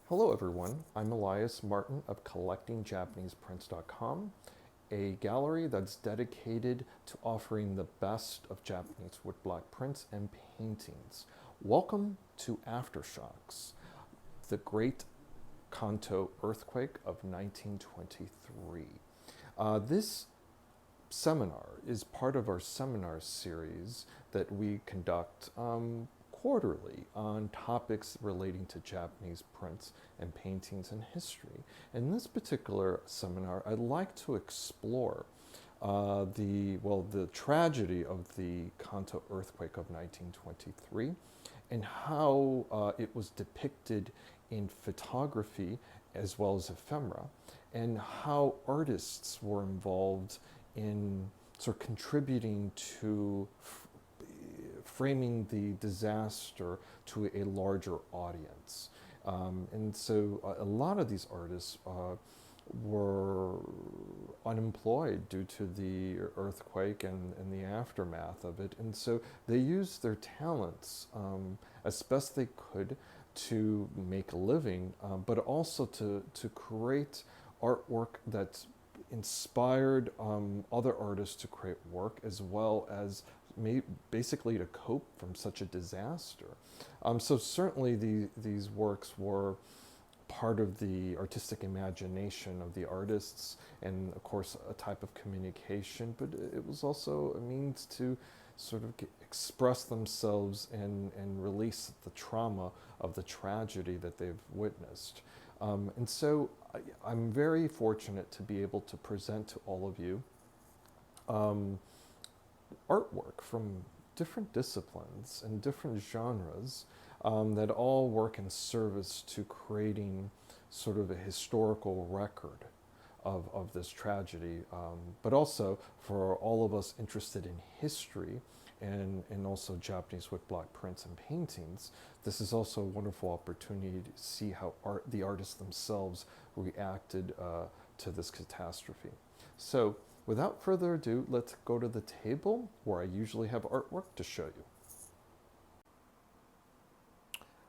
Hello everyone, I'm Elias Martin of CollectingJapanesePrints.com, a gallery that's dedicated to offering the best of Japanese woodblock prints and paintings. Welcome to AFTERSHOCKS, the great Kanto earthquake of 1923. This seminar is part of our seminar series that we conduct quarterly on topics relating to Japanese prints and paintings and history. In this particular seminar, I'd like to explore the tragedy of the Kanto earthquake of 1923 and how it was depicted in photography as well as ephemera, and how artists were involved in sort of contributing to framing the disaster to a larger audience. And so a lot of these artists were unemployed due to the earthquake and the aftermath of it. And so they used their talents as best they could to make a living, but also to create artwork that inspired other artists to create work, as well as basically to cope from such a disaster. So certainly these works were part of the artistic imagination of the artists, and of course a type of communication, but it was also a means to sort of express themselves and release the trauma of the tragedy that they've witnessed. And so I'm very fortunate to be able to present to all of you artwork from different disciplines and different genres that all work in service to creating sort of a historical record of this tragedy, but also for all of us interested in history and also Japanese woodblock prints and paintings. This is also a wonderful opportunity to see how the artists themselves reacted to this catastrophe. So without further ado, let's go to the table where I usually have artwork to show you.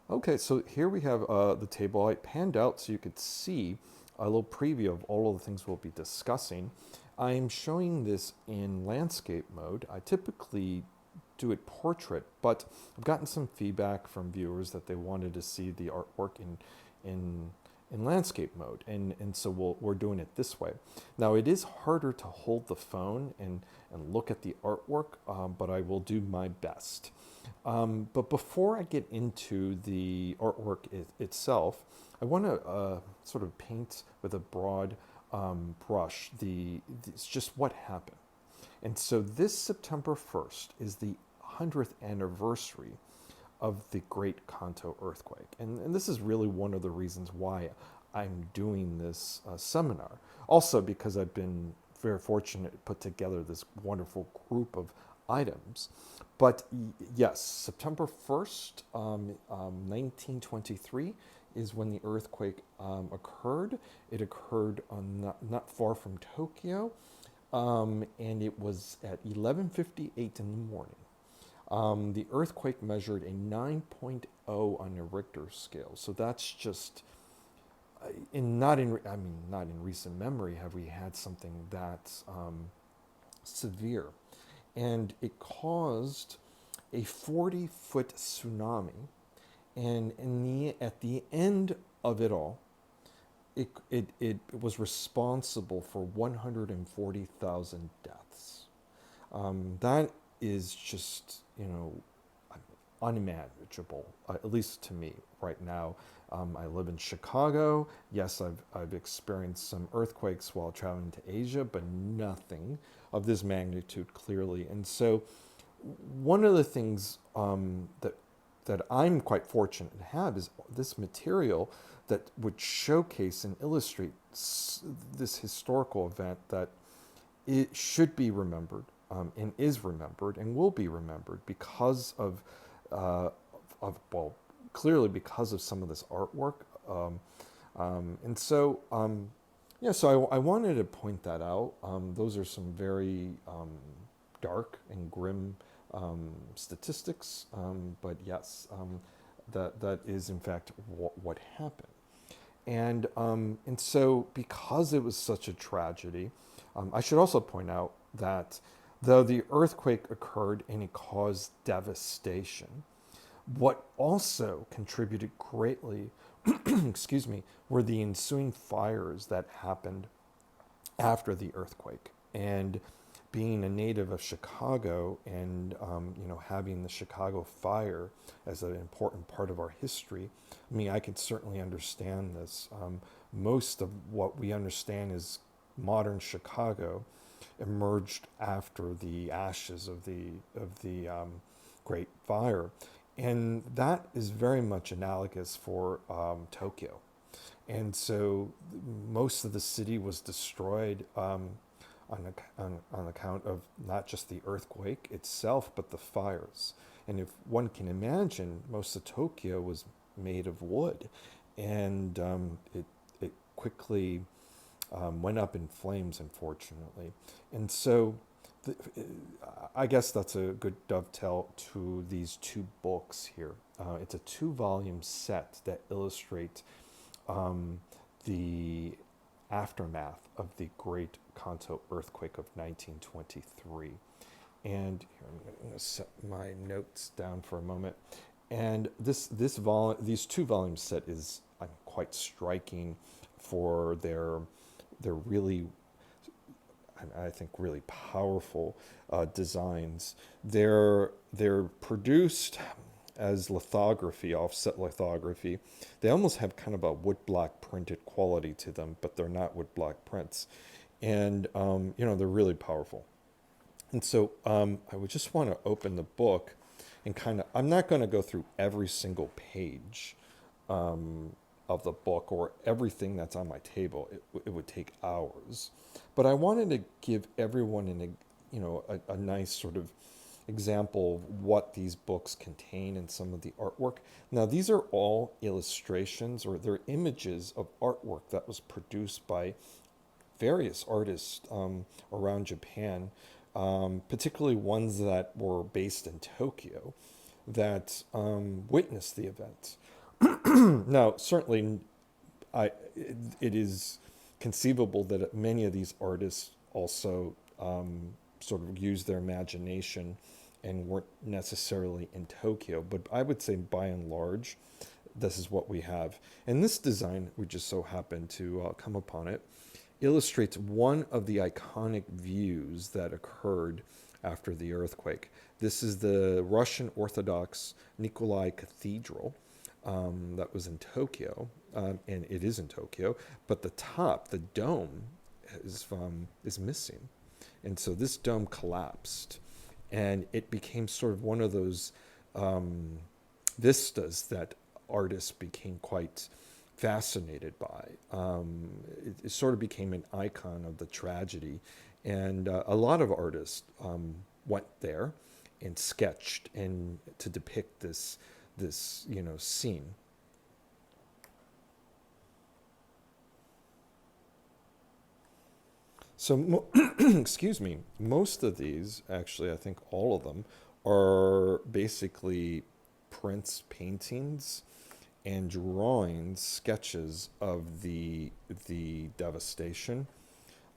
Okay, so here we have the table I panned out so you could see a little preview of all of the things we'll be discussing. I'm showing this in landscape mode. I typically do it portrait, but I've gotten some feedback from viewers that they wanted to see the artwork in landscape mode, and so we're doing it this way. Now it is harder to hold the phone and look at the artwork, but I will do my best. But before I get into the artwork itself, I want to sort of paint with a broad brush it's just what happened. And so this September 1st is the 100th anniversary of the Great Kanto earthquake. And this is really one of the reasons why I'm doing this seminar. Also because I've been very fortunate to put together this wonderful group of items. But yes, September 1st, 1923 is when the earthquake occurred. It occurred not far from Tokyo, and it was at 11:58 in the morning. The earthquake measured a 9.0 on the Richter scale. So that's just, not in recent memory have we had something that severe. And it caused a 40-foot tsunami. And at the end of it all, it was responsible for 140,000 deaths. That is just, unimaginable, at least to me right now. I live in Chicago. Yes, I've experienced some earthquakes while traveling to Asia, but nothing of this magnitude clearly. And so one of the things that I'm quite fortunate to have is this material that would showcase and illustrate this historical event that it should be remembered, and is remembered and will be remembered because of clearly because of some of this artwork. So I wanted to point that out. Those are some very dark and grim statistics, but yes, that is in fact what happened. And so, because it was such a tragedy, I should also point out that though the earthquake occurred and it caused devastation, what also contributed greatly, excuse me, were the ensuing fires that happened after the earthquake. And being a native of Chicago and having the Chicago fire as an important part of our history, I mean, I could certainly understand this. Most of what we understand as modern Chicago emerged after the ashes of the Great Fire, and that is very much analogous for Tokyo. And so most of the city was destroyed on account of not just the earthquake itself, but the fires. And if one can imagine, most of Tokyo was made of wood, and it quickly went up in flames, unfortunately. And so the, I guess that's a good dovetail to these two books here. It's a two-volume set that illustrate the aftermath of the Great Kanto earthquake of 1923. And here, I'm going to set my notes down for a moment. And these two-volume set is quite striking for their really, I think, really powerful designs. They're produced as lithography, offset lithography. They almost have kind of a woodblock printed quality to them, but they're not woodblock prints. And, they're really powerful. And so I would just want to open the book and I'm not going to go through every single page of the book or everything that's on my table. It would take hours. But I wanted to give everyone a nice sort of example of what these books contain and some of the artwork. Now, these are all illustrations, or they're images of artwork that was produced by various artists around Japan, particularly ones that were based in Tokyo, that witnessed the event. Now, certainly, it is conceivable that many of these artists also sort of used their imagination and weren't necessarily in Tokyo. But I would say, by and large, this is what we have. And this design, we just so happen to come upon it, illustrates one of the iconic views that occurred after the earthquake. This is the Russian Orthodox Nikolai Cathedral that was in Tokyo, and it is in Tokyo, but the top, the dome, is missing. And so this dome collapsed, and it became sort of one of those vistas that artists became quite fascinated by. It sort of became an icon of the tragedy, and a lot of artists went there and sketched and to depict this scene. So, excuse me, most of these, actually, I think all of them, are basically prints, paintings, and drawings, sketches of the devastation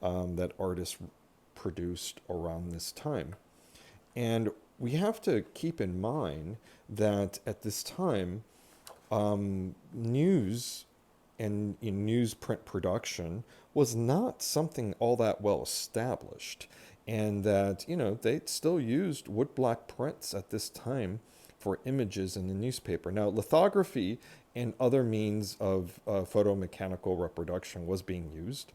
that artists produced around this time. And we have to keep in mind that at this time, news and in newsprint production was not something all that well established, and that they still used woodblock prints at this time for images in the newspaper. Now, lithography and other means of photomechanical reproduction was being used,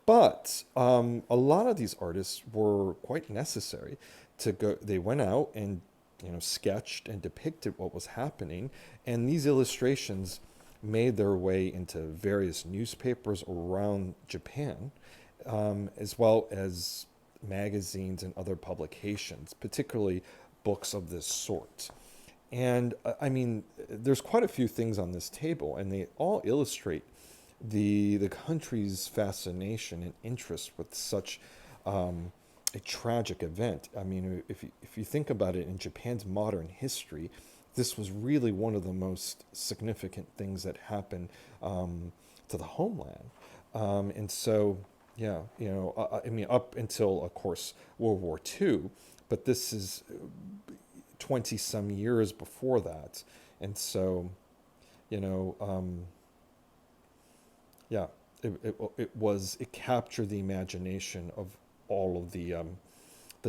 but a lot of these artists were quite necessary to go. They went out and sketched and depicted what was happening, and these illustrations made their way into various newspapers around Japan, as well as magazines and other publications, particularly books of this sort. And I mean, there's quite a few things on this table, and they all illustrate the country's fascination and interest with such a tragic event. I mean, if you think about it, in Japan's modern history, this was really one of the most significant things that happened to the homeland. And so, yeah, I mean, up until, of course, World War II, but this is 20 some years before that. And so, you know, yeah, it captured the imagination of all of the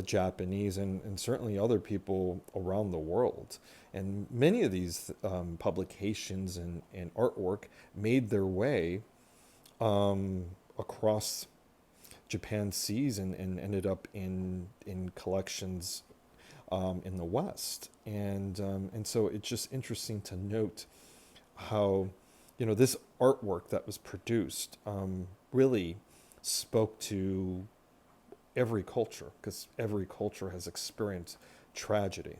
Japanese and certainly other people around the world. And many of these publications and artwork made their way across Japan's seas and ended up in collections in the West. And so it's just interesting to note how, this artwork that was produced really spoke to every culture, because every culture has experienced tragedy.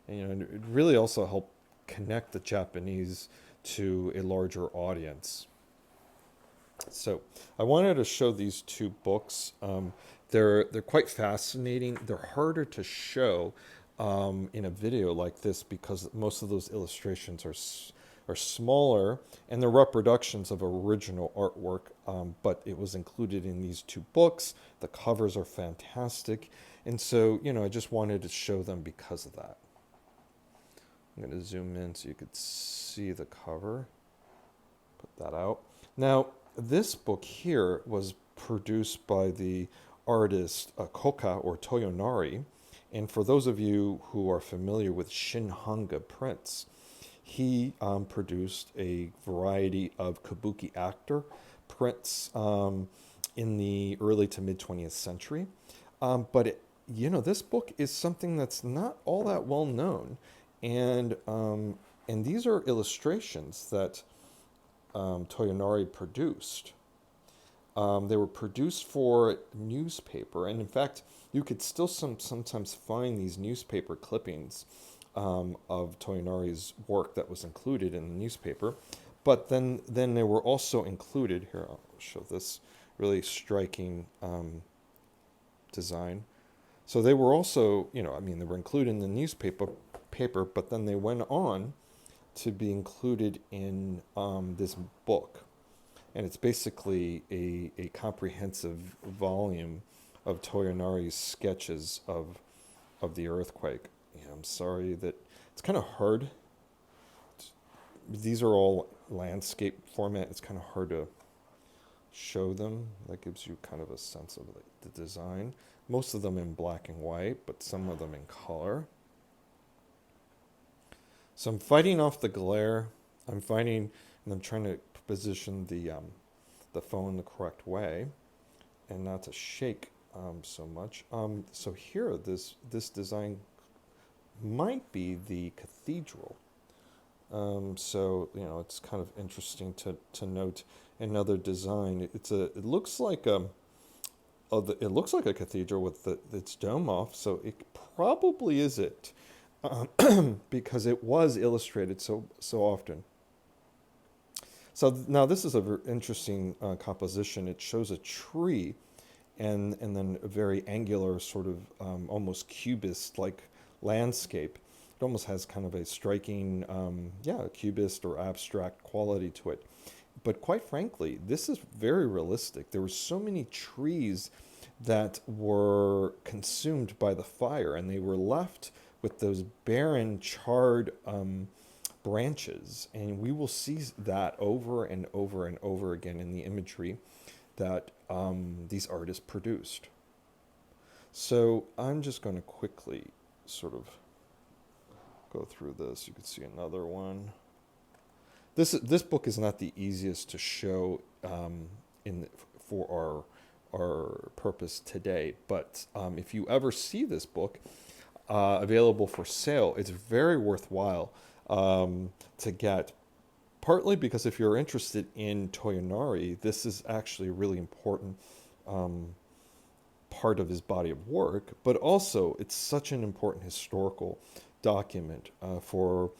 And it really also helped connect the Japanese to a larger audience. So I wanted to show these two books. They're quite fascinating. They're harder to show in a video like this because most of those illustrations are smaller, and they're reproductions of original artwork, but it was included in these two books. The covers are fantastic, and so I just wanted to show them because of that. I'm going to zoom in so you could see the cover. Put that out. Now, this book here was produced by the artist Koka, or Toyonari, and for those of you who are familiar with Shinhanga prints, he produced a variety of kabuki actor prints in the early to mid 20th century. But this book is something that's not all that well known, and these are illustrations that Toyonari produced. They were produced for newspaper, and in fact, you could still sometimes find these newspaper clippings of Toyonari's work that was included in the newspaper. But then they were also included, here I'll show this really striking design. So they were also, they were included in the newspaper, but then they went on to be included in this book. And it's basically a comprehensive volume of Toyonari's sketches of the earthquake. I'm sorry that it's kind of hard. These are all landscape format. It's kind of hard to show them. That gives you kind of a sense of the design. Most of them in black and white, but some of them in color. So I'm fighting off the glare. I'm trying to position the phone the correct way and not to shake so much. So here, this design might be the cathedral. So it's kind of interesting to note another design. It looks like a cathedral with its dome off. So it probably is it, because it was illustrated so often. So now this is a very interesting composition. It shows a tree, and then a very angular sort of almost cubist-like landscape. It almost has kind of a striking, cubist or abstract quality to it. But quite frankly, this is very realistic. There were so many trees that were consumed by the fire, and they were left with those barren, charred branches. And we will see that over and over and over again in the imagery that these artists produced. So I'm just going to quickly sort of go through this. You can see another one. This book is not the easiest to show for our purpose today, but if you ever see this book available for sale, it's very worthwhile to get. Partly because if you're interested in Toyonari, this is actually a really important part of his body of work, but also it's such an important historical document for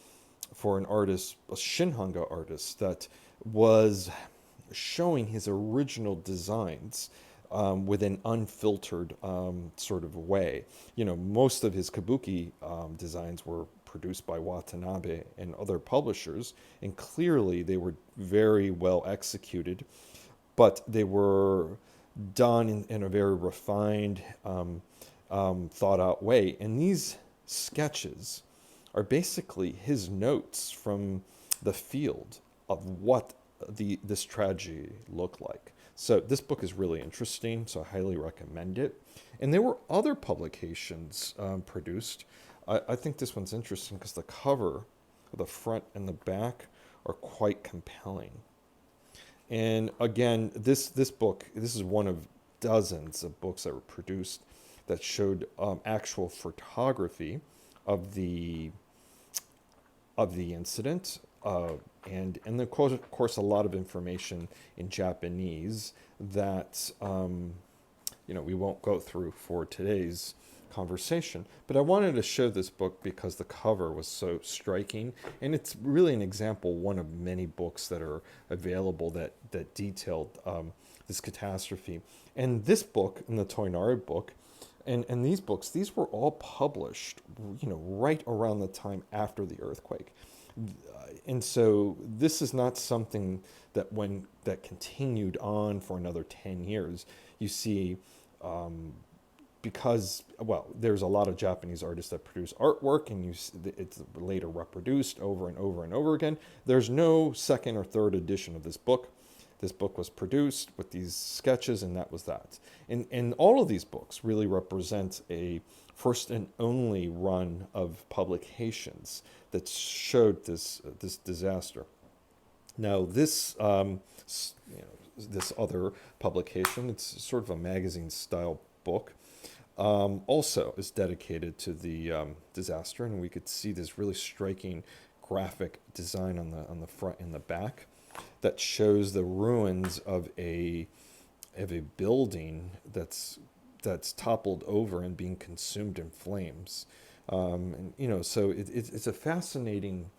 an artist, a Shinhanga artist, that was showing his original designs with an unfiltered sort of way. Most of his kabuki designs were produced by Watanabe and other publishers, and clearly they were very well executed, but they were done in a very refined, thought out way. And these sketches are basically his notes from the field of what this tragedy looked like. So this book is really interesting, so I highly recommend it. And there were other publications produced. I think this one's interesting because the cover, the front and the back, are quite compelling. And again, this book, this is one of dozens of books that were produced that showed actual photography of the incident, and of course a lot of information in Japanese that we won't go through for today's conversation. But I wanted to show this book because the cover was so striking, and it's really an example, one of many books that are available that detailed this catastrophe. And this book, and the Toinari book, and these books, these were all published, right around the time after the earthquake. And so this is not something that continued on for another 10 years. You see, because, there's a lot of Japanese artists that produce artwork, and it's later reproduced over and over and over again. There's no second or third edition of this book. This book was produced with these sketches, and that was that. And all of these books really represent a first and only run of publications that showed this disaster. Now, this this other publication, it's sort of a magazine-style book, also is dedicated to the disaster, and we could see this really striking graphic design on the front and the back that shows the ruins of a building that's toppled over and being consumed in flames. So it's a fascinating.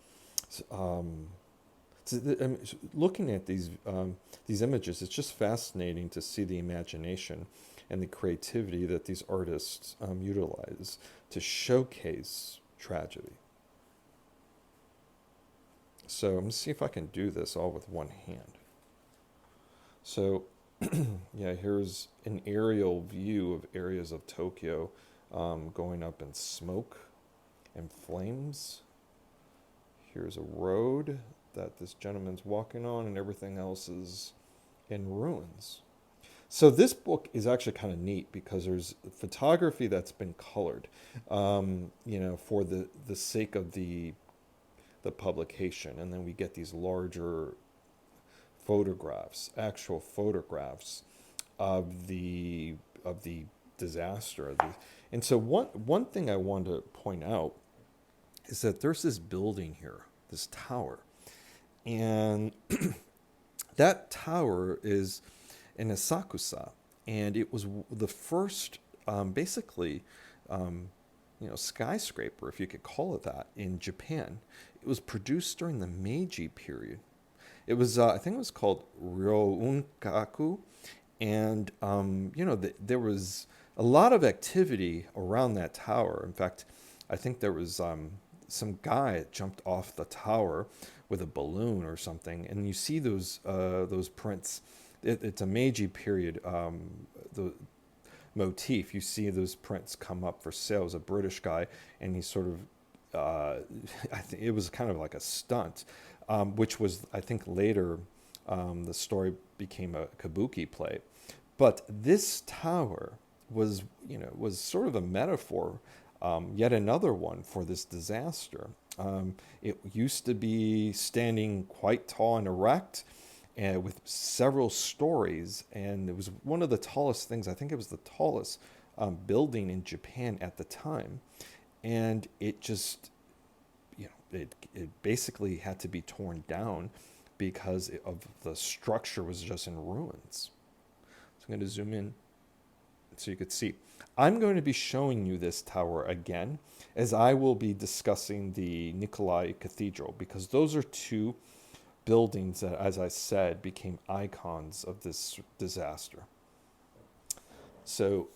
Looking at these images, it's just fascinating to see the imagination and the creativity that these artists utilize to showcase tragedy. So let me see if I can do this all with one hand. So yeah, here's an aerial view of areas of Tokyo going up in smoke and flames. Here's a road that this gentleman's walking on, and everything else is in ruins. So this book is actually kind of neat because there's photography that's been colored, for the sake of the publication, and then we get these larger photographs, actual photographs of the disaster. And so one thing I want to point out is that there's this building here, this tower, and that tower is in Asakusa, and it was the first, skyscraper, if you could call it that, in Japan. It was produced during the Meiji period. It was, I think it was called Ryounkaku, and there was a lot of activity around that tower. In fact, I think there was some guy that jumped off the tower with a balloon or something, and you see those prints. It's a Meiji period the motif. You see those prints come up for sale. It was a British guy, and he sort of, I think it was kind of like a stunt, which was, I think later, the story became a kabuki play. But this tower was sort of a metaphor, yet another one for this disaster. It used to be standing quite tall and erect, and with several stories, and it was one of the tallest things. I think it was the tallest building in Japan at the time, and it just, it basically had to be torn down because of the structure was just in ruins. So I'm going to zoom in so you could see. I'm going to be showing you this tower again, as I will be discussing the Nikolai Cathedral, because those are two buildings that, as I said, became icons of this disaster. So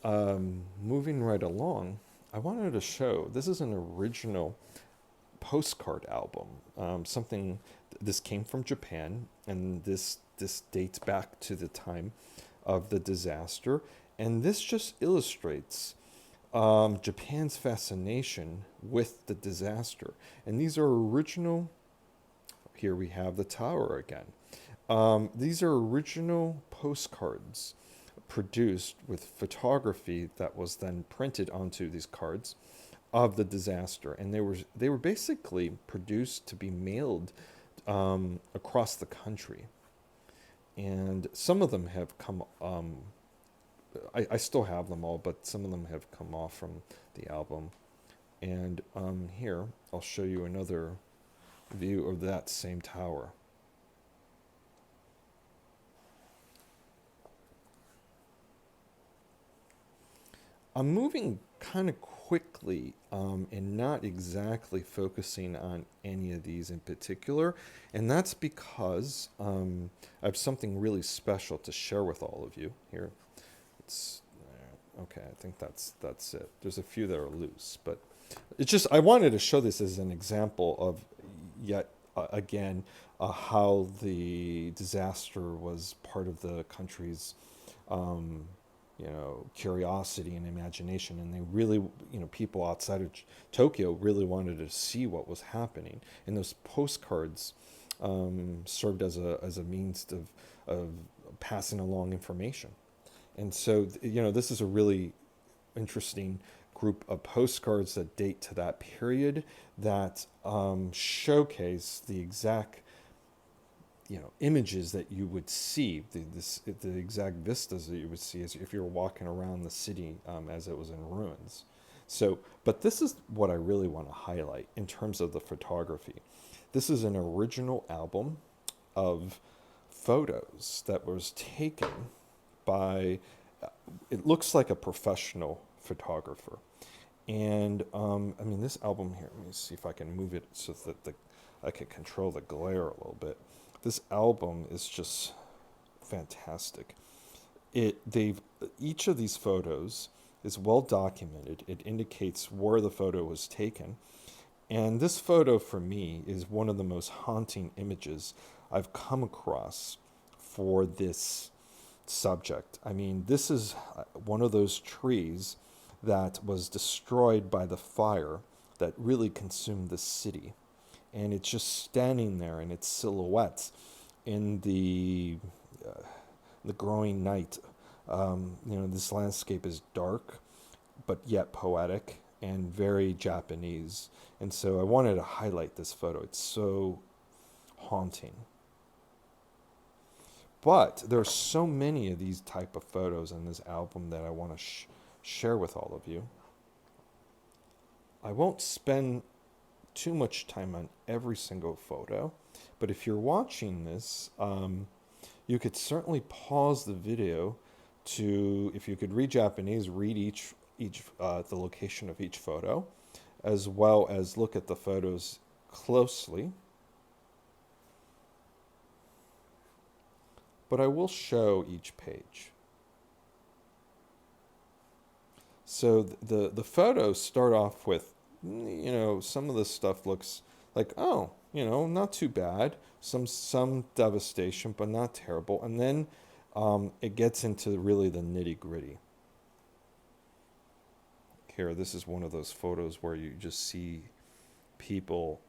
moving right along, I wanted to show, this is an original postcard album. This came from Japan, and this dates back to the time of the disaster, and this just illustrates Japan's fascination with the disaster. And these are original. Here we have the tower again. These are original postcards produced with photography that was then printed onto these cards of the disaster, and they were basically produced to be mailed across the country. And some of them have come. I still have them all, but some of them have come off from the album. And here I'll show you another view of that same tower. I'm moving kind of quickly and not exactly focusing on any of these in particular, and that's because I have something really special to share with all of you here. It's okay. I think that's it. There's a few that are loose, but it's just I wanted to show this as an example of yet again how the disaster was part of the country's curiosity and imagination, and they really, people outside of Tokyo really wanted to see what was happening, and those postcards served as a means of passing along information. And so, this is a really interesting group of postcards that date to that period that showcase the exact images that you would see, the exact vistas that you would see as if you were walking around the city as it was in ruins. So, but this is what I really want to highlight in terms of the photography. This is an original album of photos that was taken by, it looks like a professional photographer. And this album here, let me see if I can move it so that I can control the glare a little bit. This album is just fantastic. Each of these photos is well documented. It indicates where the photo was taken. And this photo for me is one of the most haunting images I've come across for this subject. This is one of those trees that was destroyed by the fire that really consumed the city. And it's just standing there in its silhouette in the growing night. This landscape is dark, but yet poetic and very Japanese. And so I wanted to highlight this photo. It's so haunting. But there are so many of these type of photos in this album that I want to share with all of you. I won't spend too much time on every single photo, but if you're watching this, you could certainly pause the video to, if you could read Japanese, read each the location of each photo, as well as look at the photos closely. But I will show each page. So the photos start off with, some of this stuff looks like, not too bad. Some devastation, but not terrible. And then it gets into really the nitty-gritty. Here, this is one of those photos where you just see people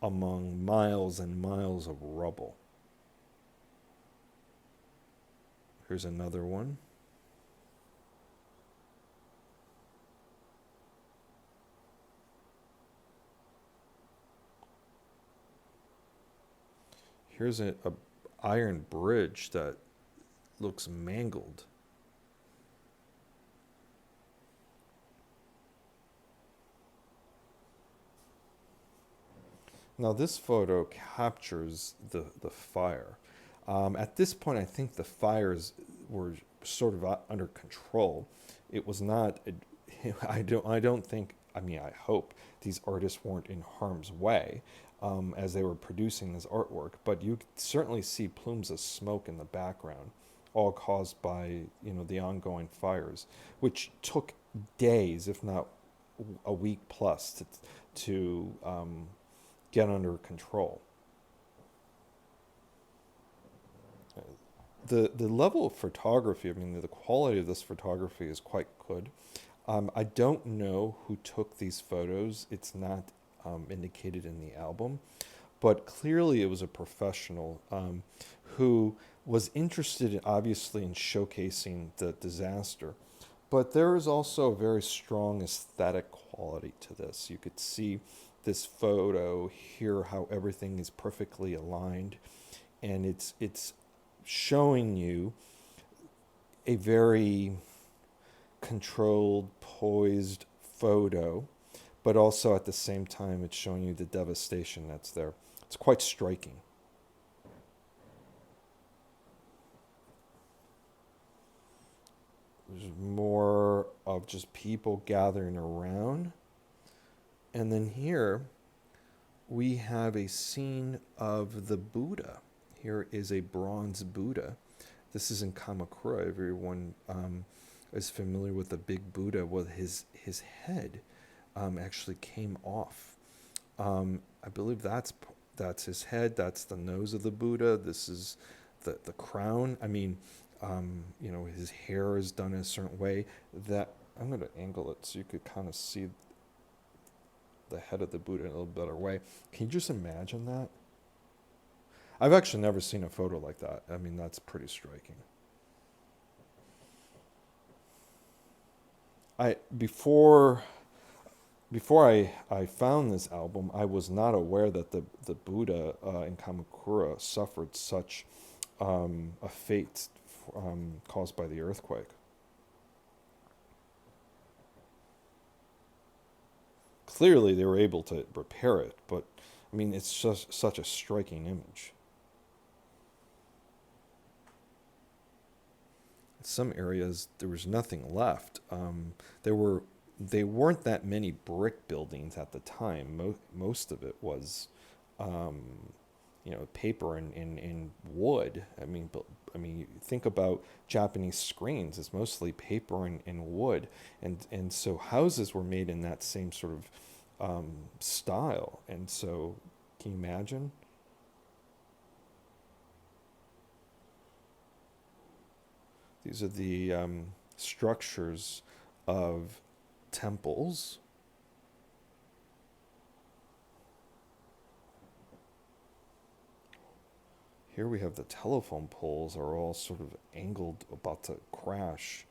among miles and miles of rubble. Here's another one. Here's a iron bridge that looks mangled. Now this photo captures the fire. At this point, I think the fires were sort of under control. It was not. I don't think. I hope these artists weren't in harm's way as they were producing this artwork. But you certainly see plumes of smoke in the background, all caused by the ongoing fires, which took days, if not a week plus to get under control. The level of photography, I mean, the quality of this photography is quite good. I don't know who took these photos. It's not indicated in the album, but clearly it was a professional who was interested, obviously, in showcasing the disaster. But there is also a very strong aesthetic quality to this. You could see this photo here, how everything is perfectly aligned, and it's showing you a very controlled, poised photo, but also at the same time, it's showing you the devastation that's there. It's quite striking. There's more of just people gathering around. And then here we have a scene of the Buddha. Here is a bronze Buddha. This is in Kamakura. Everyone is familiar with the big Buddha. Well, his head actually came off. I believe that's his head. That's the nose of the Buddha. This is the crown. I mean, his hair is done in a certain way. That I'm going to angle it so you could kind of see the head of the Buddha in a little better way. Can you just imagine that? I've actually never seen a photo like that. I mean, that's pretty striking. I before I found this album, I was not aware that the Buddha in Kamakura suffered such a fate caused by the earthquake. Clearly, they were able to repair it, but I mean, it's just such a striking image. In some areas, there was nothing left. They weren't that many brick buildings at the time. Most of it was, um, paper and wood. I mean, you think about Japanese screens. It's mostly paper and wood, and so houses were made in that same sort of style. And so, can you imagine? These are the structures of temples. Here we have the telephone poles are all sort of angled, about to crash.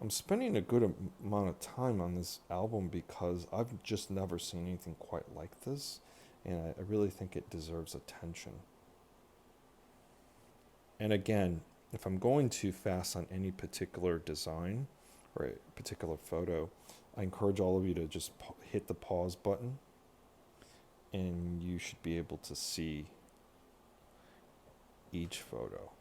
I'm spending a good amount of time on this album because I've just never seen anything quite like this, and I really think it deserves attention. And again, if I'm going too fast on any particular design or a particular photo, I encourage all of you to just hit the pause button, and you should be able to see each photo.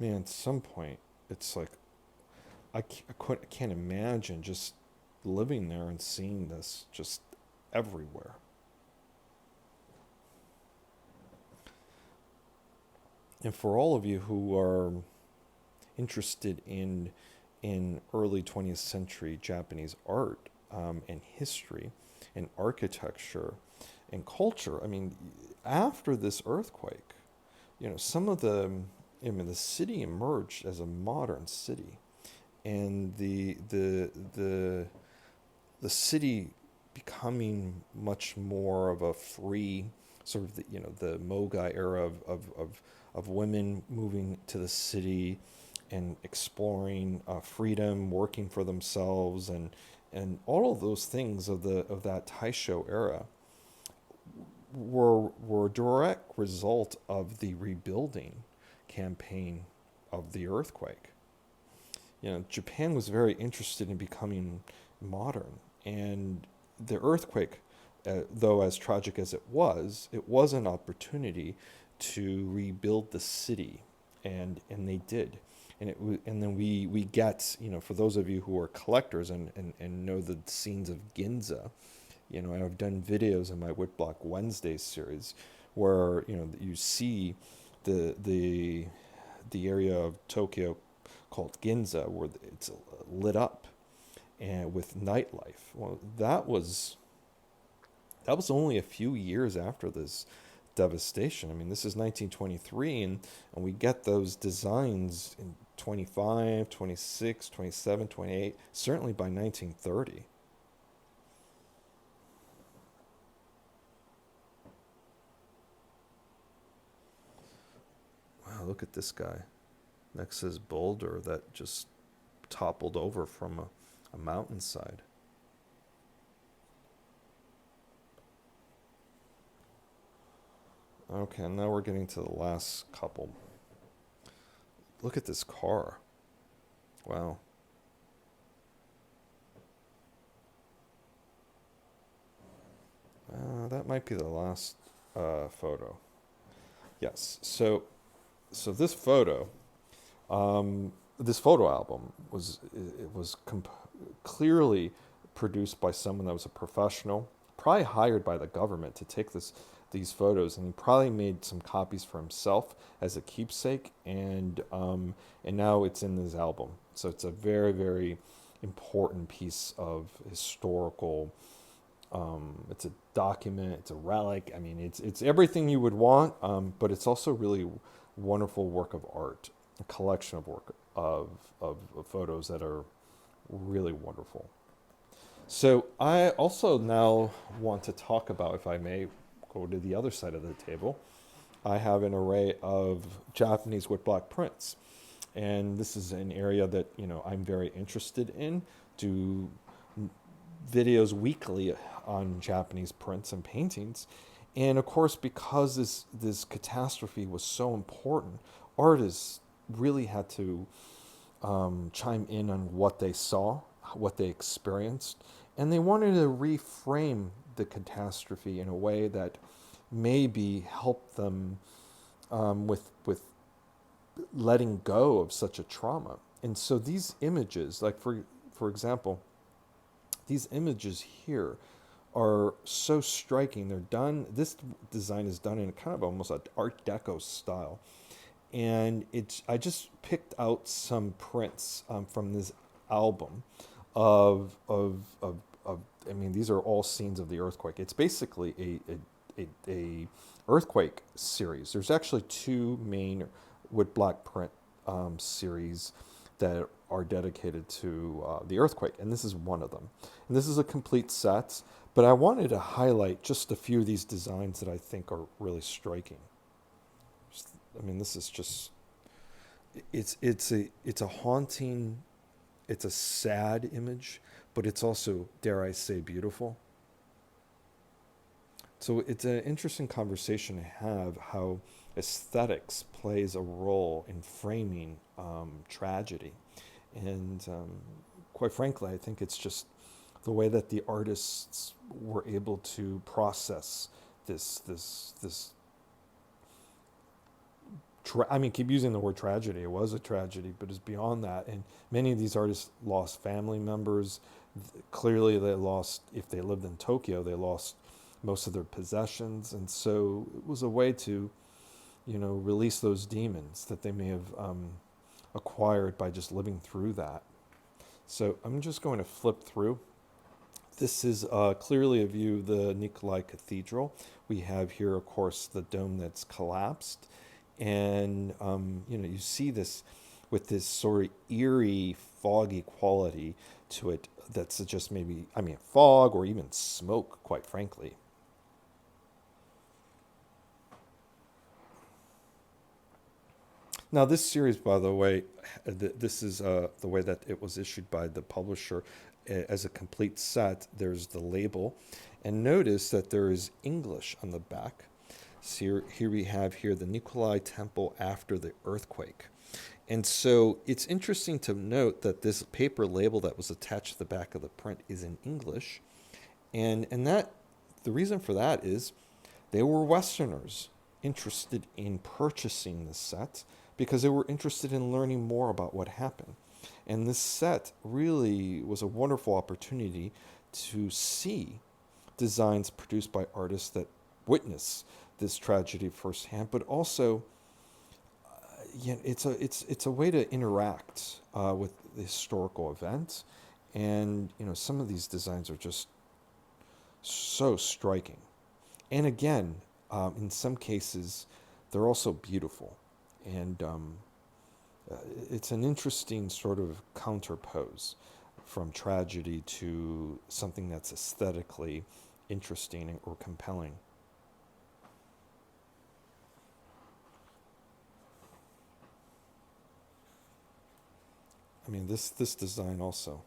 Man, at some point, it's like I can't imagine just living there and seeing this just everywhere. And for all of you who are interested in early 20th century Japanese art and history and architecture and culture, I mean, after this earthquake, some of the city emerged as a modern city, and the city becoming much more of a free sort of the Mogai era of women moving to the city and exploring freedom, working for themselves, and all of those things of that Taisho era were a direct result of the rebuilding campaign of the earthquake. Japan was very interested in becoming modern, and the earthquake, though as tragic as it was an opportunity to rebuild the city, and they did. and then we get, for those of you who are collectors and know the scenes of Ginza, I've done videos in my Woodblock Wednesdays series where you see the the area of Tokyo called Ginza where it's lit up and with nightlife. Well, that was only a few years after this devastation. I mean, this is 1923, and we get those designs in 25, 26, 27, 28, certainly by 1930. Wow, look at this guy next to his boulder that just toppled over from a mountainside. Okay, now we're getting to the last couple. Look at this car. Wow. That might be the last photo. Yes. So this photo album was clearly produced by someone that was a professional, probably hired by the government to take these photos, and he probably made some copies for himself as a keepsake, and now it's in this album. So it's a very, very important piece of historical. It's a document. It's a relic. I mean, it's everything you would want, but it's also really wonderful work of art, a collection of work of photos that are really wonderful. So I also now want to talk about, if I may go to the other side of the table, I have an array of Japanese woodblock prints. And this is an area that, I'm very interested in. Do videos weekly on Japanese prints and paintings. And of course, because this catastrophe was so important, artists really had to chime in on what they saw, what they experienced, and they wanted to reframe the catastrophe in a way that maybe helped them with letting go of such a trauma. And so these images, like for example, these images here are so striking. They're done. This design is done in kind of almost an Art Deco style, and I just picked out some prints from this album of. I mean, these are all scenes of the earthquake. It's basically a earthquake series. There's actually two main woodblock print series that are dedicated to the earthquake, and this is one of them. And this is a complete set, but I wanted to highlight just a few of these designs that I think are really striking. I mean, this is just it's a haunting, it's a sad image, but it's also, dare I say, beautiful. So it's an interesting conversation to have how aesthetics plays a role in framing tragedy. And quite frankly, I think it's just the way that the artists were able to process this. I mean, keep using the word tragedy. It was a tragedy, but it's beyond that. And many of these artists lost family members. Clearly, they lost, if they lived in Tokyo, they lost most of their possessions. And so it was a way to, release those demons that they may have acquired by just living through that. So I'm just going to flip through. This is clearly a view of the Nikolai Cathedral. We have here, of course, the dome that's collapsed. And, you see this with this sort of eerie, foggy quality to it that suggests maybe, fog or even smoke, quite frankly. Now, this series, by the way, this is the way that it was issued by the publisher as a complete set. There's the label. And notice that there is English on the back. So here we have here the Nikolai Temple after the earthquake. And so it's interesting to note that this paper label that was attached to the back of the print is in English. And that the reason for that is they were Westerners interested in purchasing this set because they were interested in learning more about what happened. And this set really was a wonderful opportunity to see designs produced by artists that witness this tragedy firsthand, but also it's a way to interact with the historical event, and some of these designs are just so striking. And again, in some cases, they're also beautiful, and it's an interesting sort of counterpose from tragedy to something that's aesthetically interesting or compelling. I mean, this design also.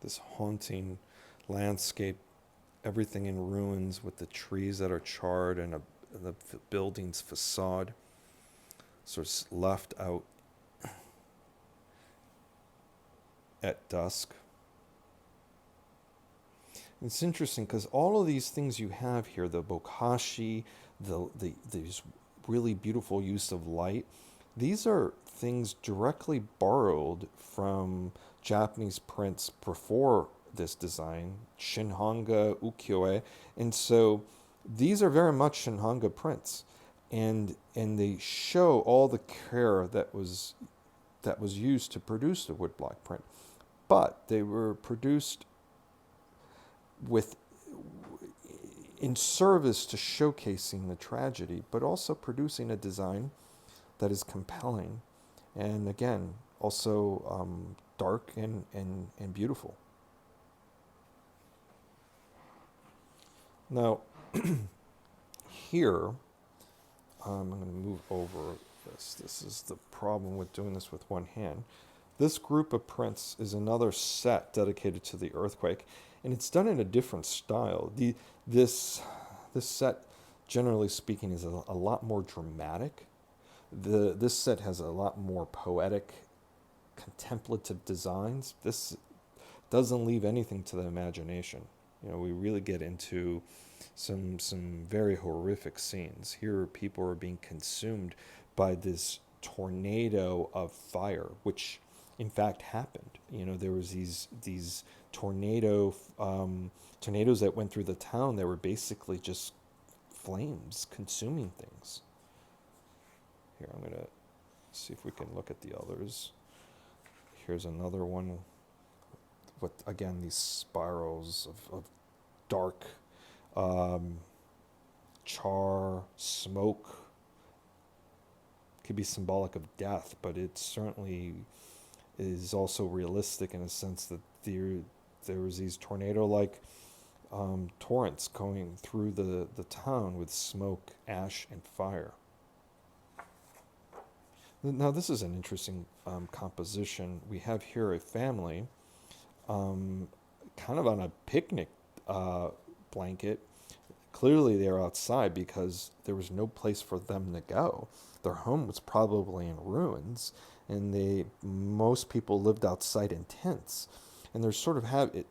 This haunting landscape, everything in ruins with the trees that are charred and the building's facade sort of left out at dusk. It's interesting because all of these things you have here, the bokashi, these really beautiful use of light, these are things directly borrowed from Japanese prints before this design, Shinhanga, Ukiyo-e, and so these are very much Shinhanga prints, and they show all the care that was used to produce the woodblock print, but they were produced with in service to showcasing the tragedy, but also producing a design that is compelling, and again, also dark and beautiful. Now, here, I'm going to move over this. This is the problem with doing this with one hand. This group of prints is another set dedicated to the earthquake, and it's done in a different style. This set, generally speaking, is a lot more dramatic. This set has a lot more poetic, contemplative designs. This doesn't leave anything to the imagination. We really get into some very horrific scenes. Here, people are being consumed by this tornado of fire, which in fact happened. There was these tornadoes that went through the town that were basically just flames consuming things. Here, I'm gonna see if we can look at the others. Here's another one with, again, these spirals of dark char, smoke. Could be symbolic of death, but it certainly is also realistic in a sense that there was these tornado-like torrents going through the town with smoke, ash, and fire. Now, this is an interesting composition. We have here a family kind of on a picnic blanket. Clearly, they're outside because there was no place for them to go. Their home was probably in ruins, and most people lived outside in tents. And they're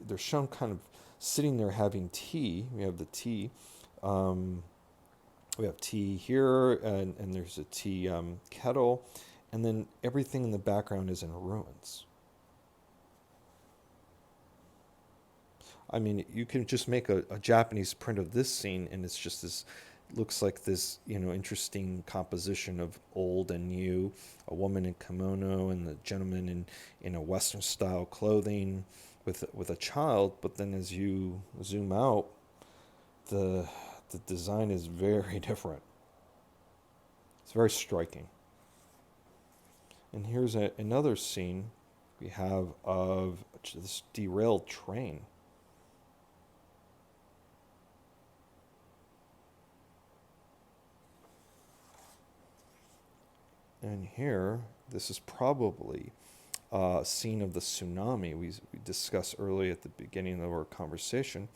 they're shown kind of sitting there having tea. We have the tea. We have tea here, and there's a tea kettle, and then everything in the background is in ruins. I mean, you can just make a Japanese print of this scene, and it's just looks like this, interesting composition of old and new, a woman in kimono and the gentleman in a Western style clothing with a child. But then as you zoom out, the design is very different. It's very striking. And here's another scene we have of this derailed train. And here, this is probably a scene of the tsunami we discussed early at the beginning of our conversation.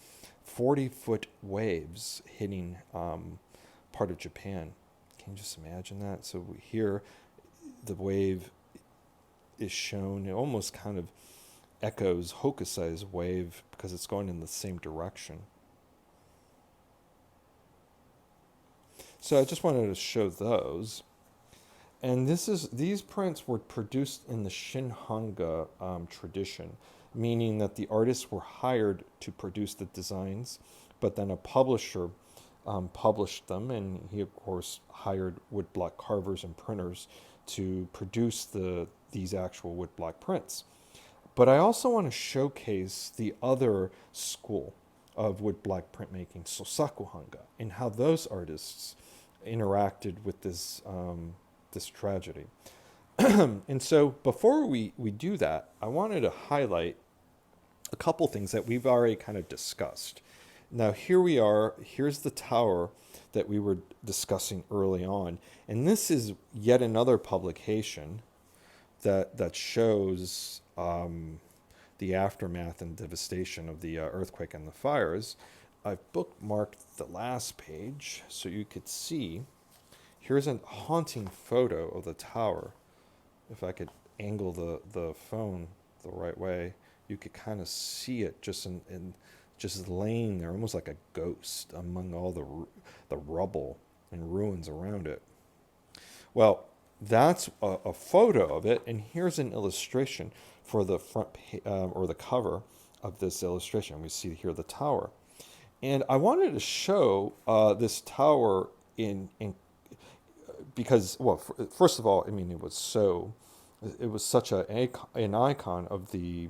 40-foot waves hitting part of Japan. Can you just imagine that? So here, the wave is shown almost kind of echoes Hokusai's wave because it's going in the same direction. So I just wanted to show those. And these prints were produced in the Shinhanga tradition, meaning that the artists were hired to produce the designs, but then a publisher published them, and he of course hired woodblock carvers and printers to produce these actual woodblock prints. But I also want to showcase the other school of woodblock printmaking, Sosakuhanga, and how those artists interacted with this tragedy. And so before we do that, I wanted to highlight a couple things that we've already kind of discussed. Now here we are, here's the tower that we were discussing early on. And this is yet another publication that shows the aftermath and devastation of the earthquake and the fires. I've bookmarked the last page so you could see. Here's a haunting photo of the tower. If I could angle the phone the right way, you could kind of see it just just laying there, almost like a ghost among all the rubble and ruins around it. Well, that's a photo of it, and here's an illustration for the front or the cover of this illustration. We see here the tower, and I wanted to show this tower because, well, first of all, I mean, it was such an icon of the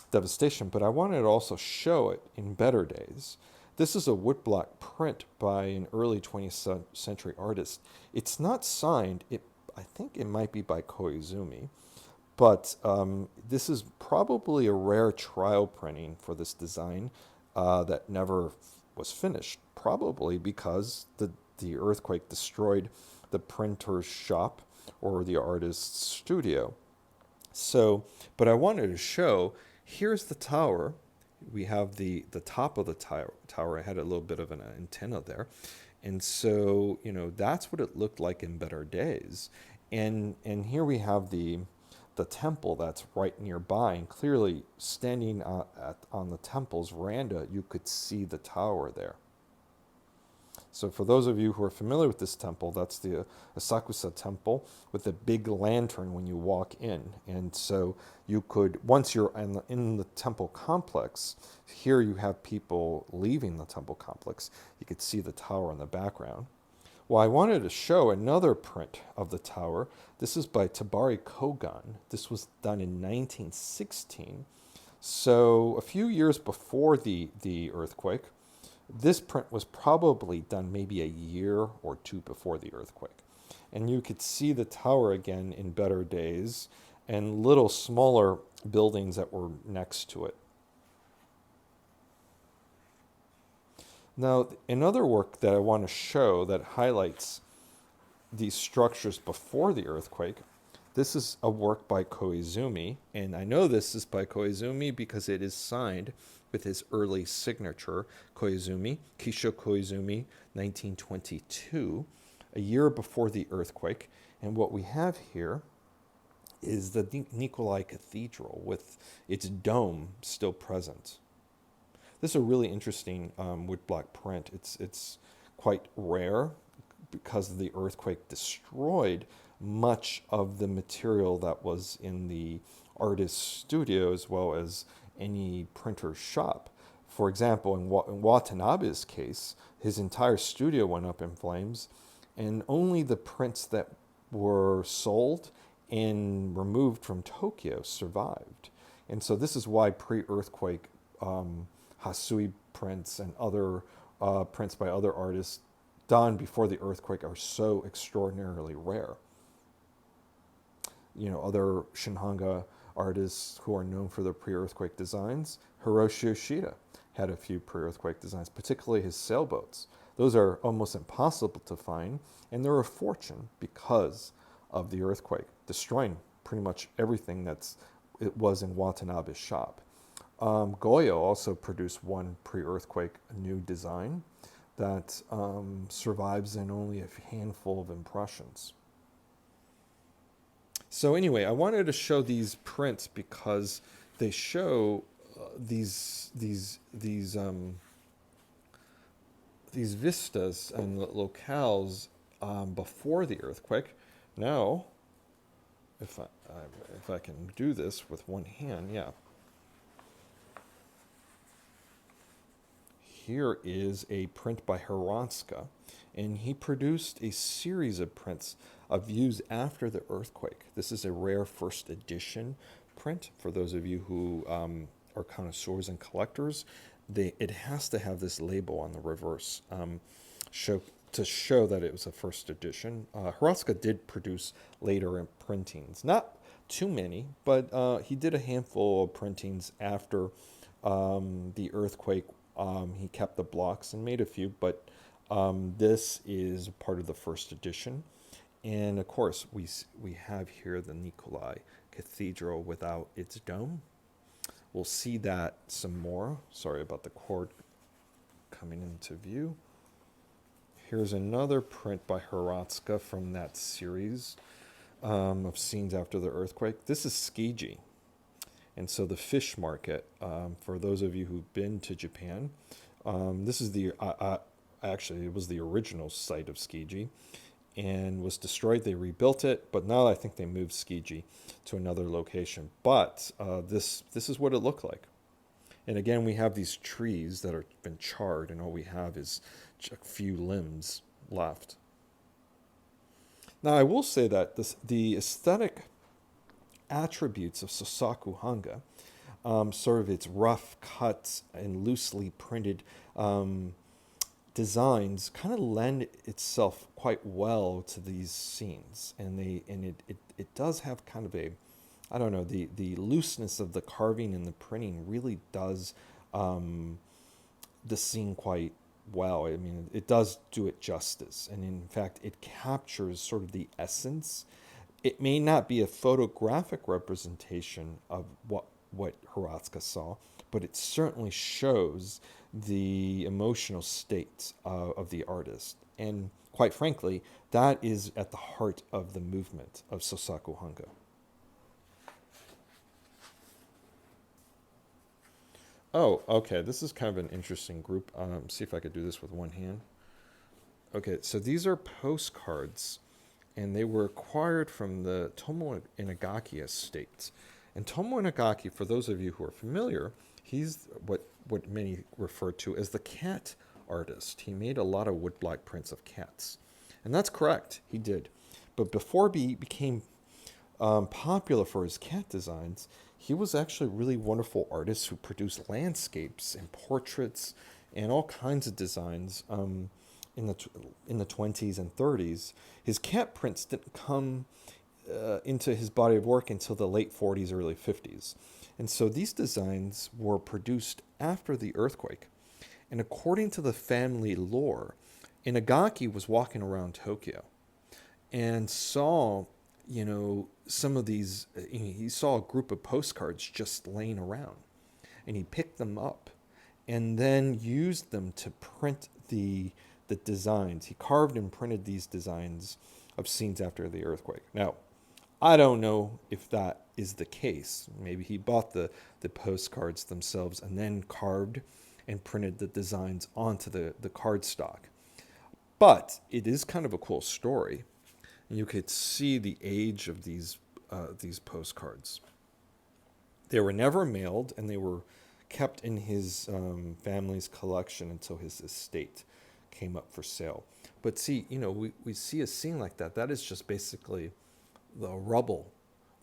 devastation, but I wanted to also show it in better days. This is a woodblock print by an early 20th century artist. It's not signed. I think it might be by Koizumi, but this is probably a rare trial printing for this design that never was finished, probably because the earthquake destroyed the printer's shop or the artist's studio. So, but I wanted to show, here's the tower. We have the top of the tower. I had a little bit of an antenna there. And so, that's what it looked like in better days. And here we have the temple that's right nearby, and clearly standing on the temple's veranda, you could see the tower there. So for those of you who are familiar with this temple, that's the Asakusa temple with the big lantern when you walk in. And so you could, once you're in the temple complex, here you have people leaving the temple complex. You could see the tower in the background. Well, I wanted to show another print of the tower. This is by Tabari Kogan. This was done in 1916. So a few years before the earthquake. This print was probably done maybe a year or two before the earthquake. And you could see the tower again in better days and little smaller buildings that were next to it. Now, another work that I want to show that highlights these structures before the earthquake, this is a work by Koizumi, and I know this is by Koizumi because it is signed with his early signature, Koizumi, Kisho Koizumi, 1922, a year before the earthquake. And what we have here is the Nikolai Cathedral with its dome still present. This is a really interesting woodblock print. It's quite rare because the earthquake destroyed much of the material that was in the artist's studio as well as any printer's shop. For example, in Watanabe's case, his entire studio went up in flames, and only the prints that were sold and removed from Tokyo survived. And so this is why pre-earthquake Hasui prints and other prints by other artists done before the earthquake are so extraordinarily rare. Other Shinhanga artists who are known for their pre-earthquake designs, Hiroshi Yoshida had a few pre-earthquake designs, particularly his sailboats. Those are almost impossible to find, and they're a fortune because of the earthquake, destroying pretty much everything it was in Watanabe's shop. Goyo also produced one pre-earthquake new design that survives in only a handful of impressions. So anyway, I wanted to show these prints because they show these vistas and locales before the earthquake. Now, if I can do this with one hand, yeah. Here is a print by Hronska, and he produced a series of prints of views after the earthquake. This is a rare first edition print for those of you who are connoisseurs and collectors. It has to have this label on the reverse to show that it was a first edition. Hronska did produce later printings, not too many, but he did a handful of printings after the earthquake. He kept the blocks and made a few, but this is part of the first edition. And of course, we have here the Nikolai Cathedral without its dome. We'll see that some more. Sorry about the cord coming into view. Here's another print by Hronska from that series of scenes after the earthquake. This is Tsukiji. And so the fish market, for those of you who've been to Japan, this is actually, it was the original site of Tsukiji and was destroyed. They rebuilt it, but now I think they moved Tsukiji to another location. But this is what it looked like. And again, we have these trees that have been charred, and all we have is a few limbs left. Now, I will say that the aesthetic attributes of Sosaku Hanga, sort of its rough cuts and loosely printed designs, kind of lend itself quite well to these scenes, and it does have kind of a, I don't know, the looseness of the carving and the printing really does the scene quite well. I mean, it does do it justice, and in fact, it captures sort of the essence. It may not be a photographic representation of what Hronska saw, but it certainly shows the emotional state of the artist. And quite frankly, that is at the heart of the movement of Sosaku Hanga. Oh, okay, this is kind of an interesting group. See if I could do this with one hand. Okay, so these are postcards, and they were acquired from the Tomo Inagaki estate. And Tomo Inagaki, for those of you who are familiar, he's what many refer to as the cat artist. He made a lot of woodblock prints of cats. And that's correct, he did. But before he became popular for his cat designs, he was actually a really wonderful artist who produced landscapes and portraits and all kinds of designs in the 20s and 30s. His cat prints didn't come into his body of work until the late 40s, early 50s. And so these designs were produced after the earthquake. And according to the family lore, Inagaki was walking around Tokyo and saw, some of these, he saw a group of postcards just laying around. And he picked them up and then used them to print the designs. He carved and printed these designs of scenes after the earthquake. Now, I don't know if that is the case. Maybe he bought the postcards themselves and then carved and printed the designs onto the cardstock. But it is kind of a cool story. You could see the age of these postcards. They were never mailed, and they were kept in his family's collection until his estate came up for sale. But see, we see a scene like that. That is just basically the rubble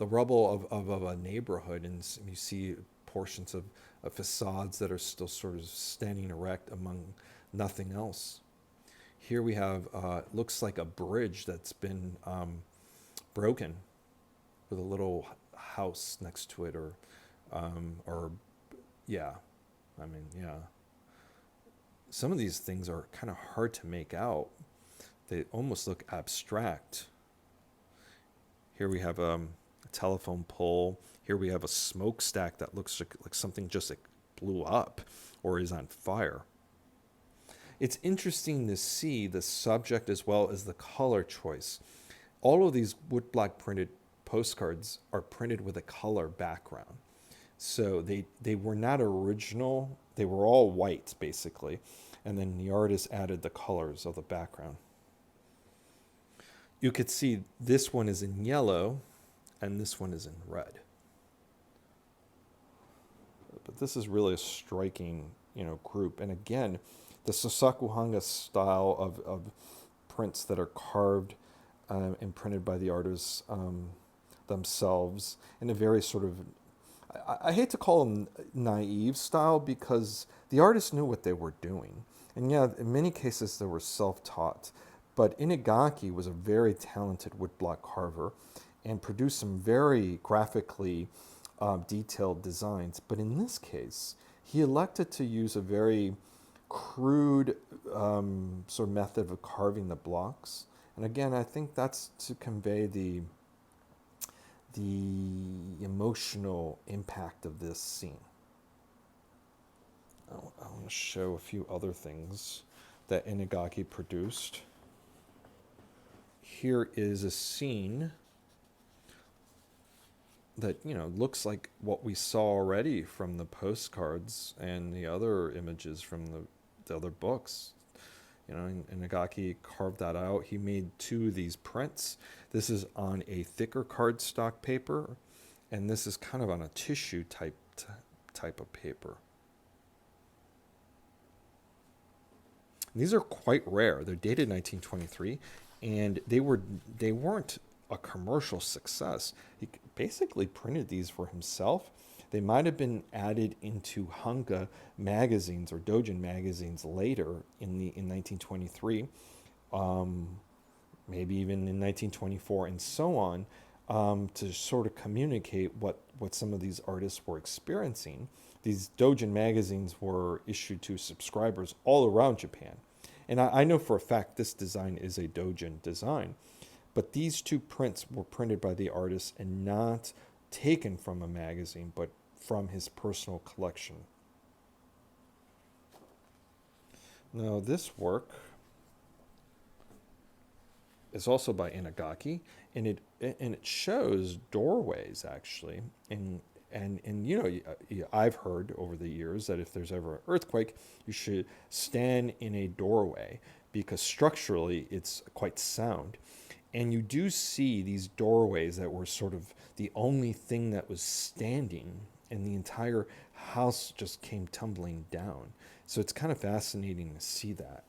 of a neighborhood, and you see portions of facades that are still sort of standing erect among nothing else. Here we have, looks like a bridge that's been broken with a little house next to it, yeah. Some of these things are kind of hard to make out. They almost look abstract. Here we have a telephone pole. Here we have a smokestack that looks like something just blew up or is on fire. It's interesting to see the subject as well as the color choice. All of these woodblock printed postcards are printed with a color background. So they were not original. They were all white, basically. And then the artist added the colors of the background. You could see this one is in yellow and this one is in red. But this is really a striking, group. And again, the Sosakuhanga style of prints that are carved and printed by the artists themselves in a very sort of, I hate to call them naive style, because the artists knew what they were doing. And yeah, in many cases they were self-taught. But Inagaki was a very talented woodblock carver and produced some very graphically detailed designs. But in this case, he elected to use a very crude sort of method of carving the blocks. And again, I think that's to convey the emotional impact of this scene. I want to show a few other things that Inagaki produced. Here is a scene that looks like what we saw already from the postcards and the other images from the other books. Inagaki carved that out. He made 2 of these prints. This is on a thicker cardstock paper, and this is kind of on a tissue type of paper. And these are quite rare. They're dated 1923, and they weren't a commercial success. He basically printed these for himself. They might have been added into Hanga magazines or Dojin magazines later in 1923, maybe even in 1924, and so on, to sort of communicate what some of these artists were experiencing. These Dojin magazines were issued to subscribers all around Japan. And I know for a fact this design is a Dojin design. But these 2 prints were printed by the artist and not taken from a magazine, but from his personal collection. Now, this work is also by Inagaki, and it shows doorways, actually. And I've heard over the years that if there's ever an earthquake, you should stand in a doorway because structurally it's quite sound. And you do see these doorways that were sort of the only thing that was standing, and the entire house just came tumbling down. So it's kind of fascinating to see that.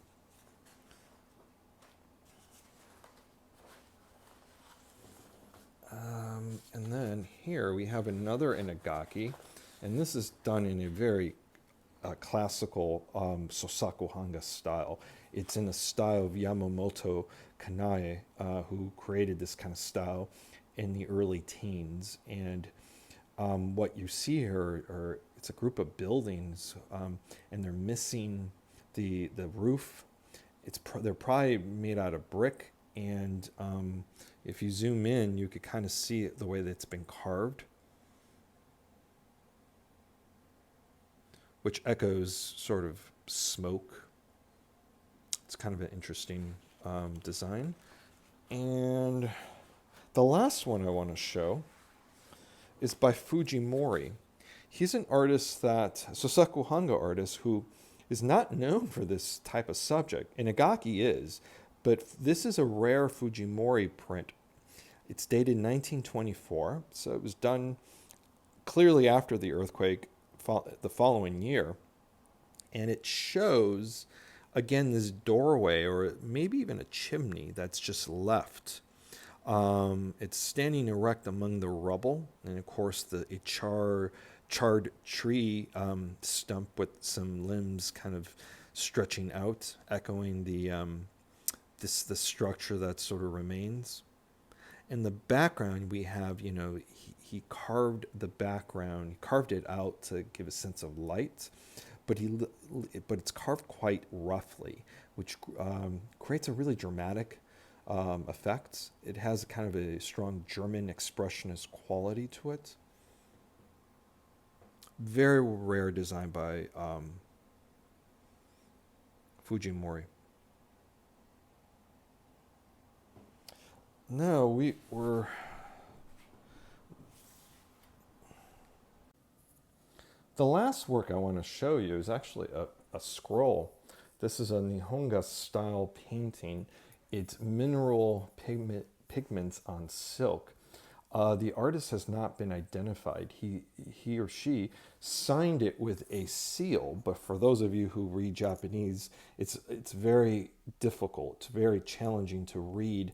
And then here we have another Inagaki, and this is done in a very classical Sosakuhanga style. It's in the style of Yamamoto Kanae, who created this kind of style in the early teens. And what you see here it's a group of buildings, and they're missing the roof. They're probably made out of brick, and if you zoom in, you could kind of see the way that it's been carved, which echoes sort of smoke. It's kind of an interesting design. And the last one I want to show is by Fujimori. He's an artist Sosakuhanga artist, who is not known for this type of subject. Inagaki is, but this is a rare Fujimori print. It's dated 1924, so it was done clearly after the earthquake the following year. And it shows, again, this doorway, or maybe even a chimney that's just left. It's standing erect among the rubble, and of course a charred tree stump with some limbs kind of stretching out, echoing the structure that sort of remains. In the background, we have, he carved the background, he carved it out to give a sense of light, but it's carved quite roughly, which creates a really dramatic effect. It has kind of a strong German expressionist quality to it. Very rare design by Fujimori. No, The last work I want to show you is actually a scroll. This is a Nihonga style painting. It's mineral pigments on silk. The artist has not been identified. He or she signed it with a seal, but for those of you who read Japanese, it's very difficult, it's very challenging to read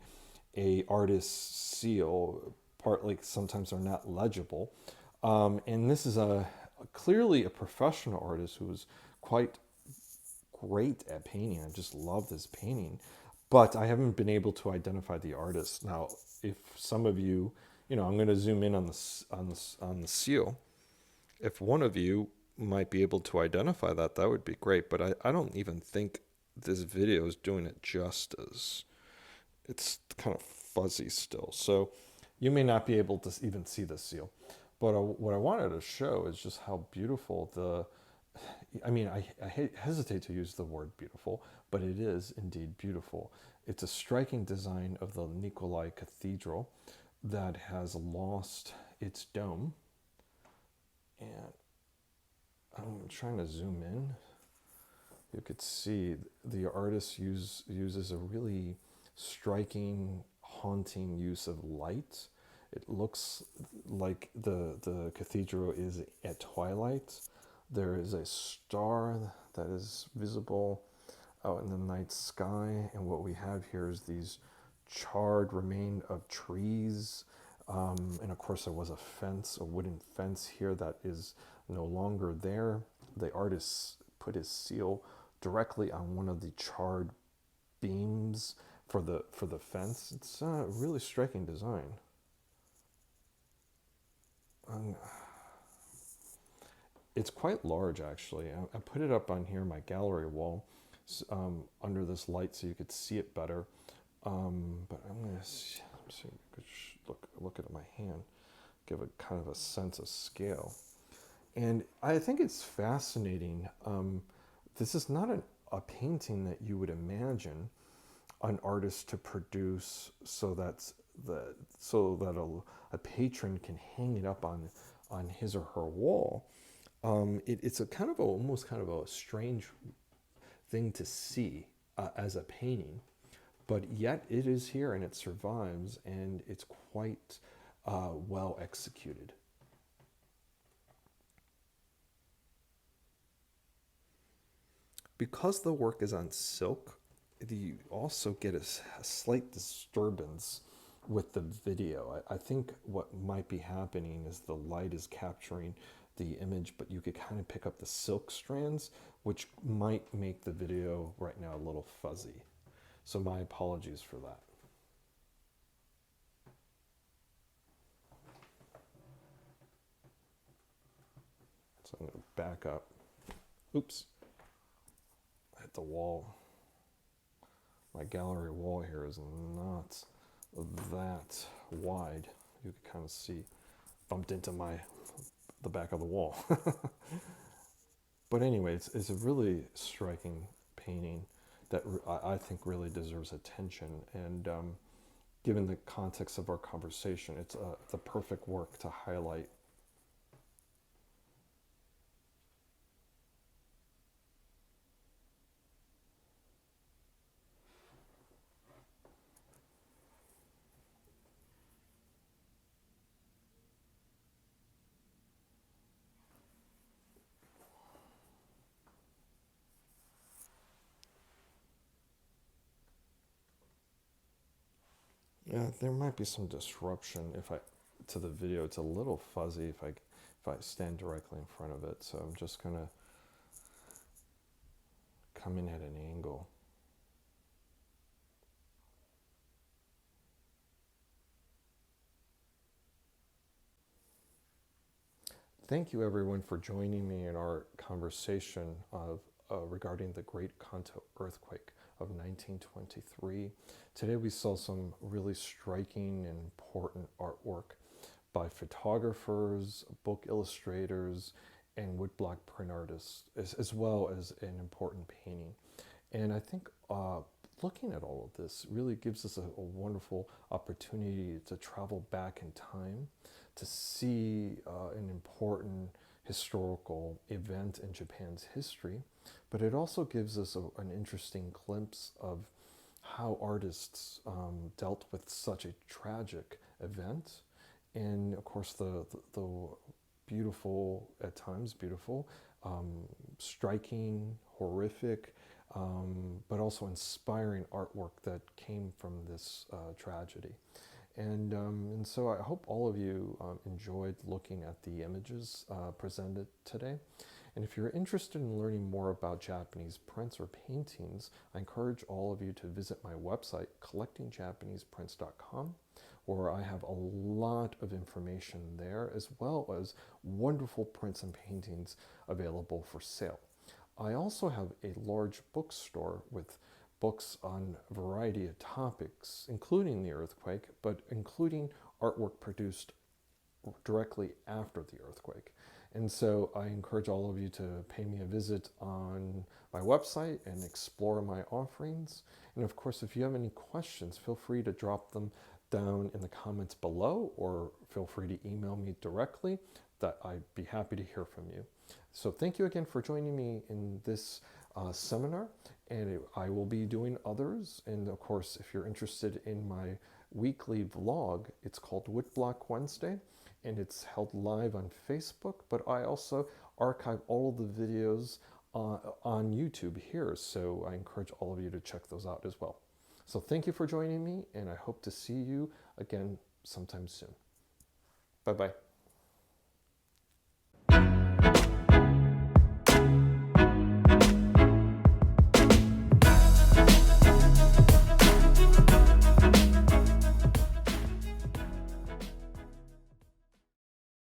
a artist's seal. Partly sometimes they're not legible, and this is clearly a professional artist who was quite great at painting. I just love this painting, but I haven't been able to identify the artist. Now, if some of you, I'm going to zoom in on the seal. If one of you might be able to identify that, that would be great. But I don't even think this video is doing it justice. It's kind of fuzzy still, so you may not be able to even see the seal. But what I wanted to show is just how beautiful I hesitate to use the word beautiful, but it is indeed beautiful. It's a striking design of the Nikolai Cathedral that has lost its dome. And I'm trying to zoom in. You could see the artist uses a really striking, haunting use of light. It looks like the cathedral is at twilight. There is a star that is visible out in the night sky, and what we have here is these charred remains of trees, and of course there was a wooden fence here that is no longer there. The artist put his seal directly on one of the charred beams for the fence. It's a really striking design. It's quite large, actually. I put it up on here, my gallery wall, under this light so you could see it better. But I'm going to see if you could look at my hand, give a kind of a sense of scale. And I think it's fascinating. This is not a painting that you would imagine an artist to produce so that a patron can hang it up on his or her wall. It's a kind of almost kind of a strange thing to see as a painting, but yet it is here and it survives, and it's quite well executed. Because the work is on silk, you also get a slight disturbance with the video. I think what might be happening is the light is capturing the image, but you could kind of pick up the silk strands, which might make the video right now a little fuzzy. So my apologies for that. So I'm going to back up. Oops. I hit the wall. My gallery wall here is not that wide. You can kind of see, bumped into the back of the wall. But anyway, it's a really striking painting that I think really deserves attention. And given the context of our conversation, it's the perfect work to highlight. Yeah, there might be some disruption to the video. It's a little fuzzy if I stand directly in front of it. So I'm just gonna come in at an angle. Thank you everyone for joining me in our conversation regarding the Great Kanto earthquake of 1923. Today we saw some really striking and important artwork by photographers, book illustrators, and woodblock print artists, as well as an important painting. And I think looking at all of this really gives us a wonderful opportunity to travel back in time, to see an important historical event in Japan's history, but it also gives us an interesting glimpse of how artists dealt with such a tragic event. And of course, the beautiful, at times beautiful, striking, horrific, but also inspiring artwork that came from this tragedy. And so I hope all of you enjoyed looking at the images presented today. And if you're interested in learning more about Japanese prints or paintings, I encourage all of you to visit my website, collectingjapaneseprints.com, where I have a lot of information there, as well as wonderful prints and paintings available for sale. I also have a large bookstore with books on a variety of topics, including the earthquake, but including artwork produced directly after the earthquake. And so I encourage all of you to pay me a visit on my website and explore my offerings. And of course, if you have any questions, feel free to drop them down in the comments below, or feel free to email me directly. That I'd be happy to hear from you. So thank you again for joining me in this seminar, and I will be doing others. And of course, if you're interested in my weekly vlog, it's called Woodblock Wednesday, and it's held live on Facebook, but I also archive all of the videos on YouTube here, so I encourage all of you to check those out as well. So thank you for joining me, and I hope to see you again sometime soon. Bye-bye.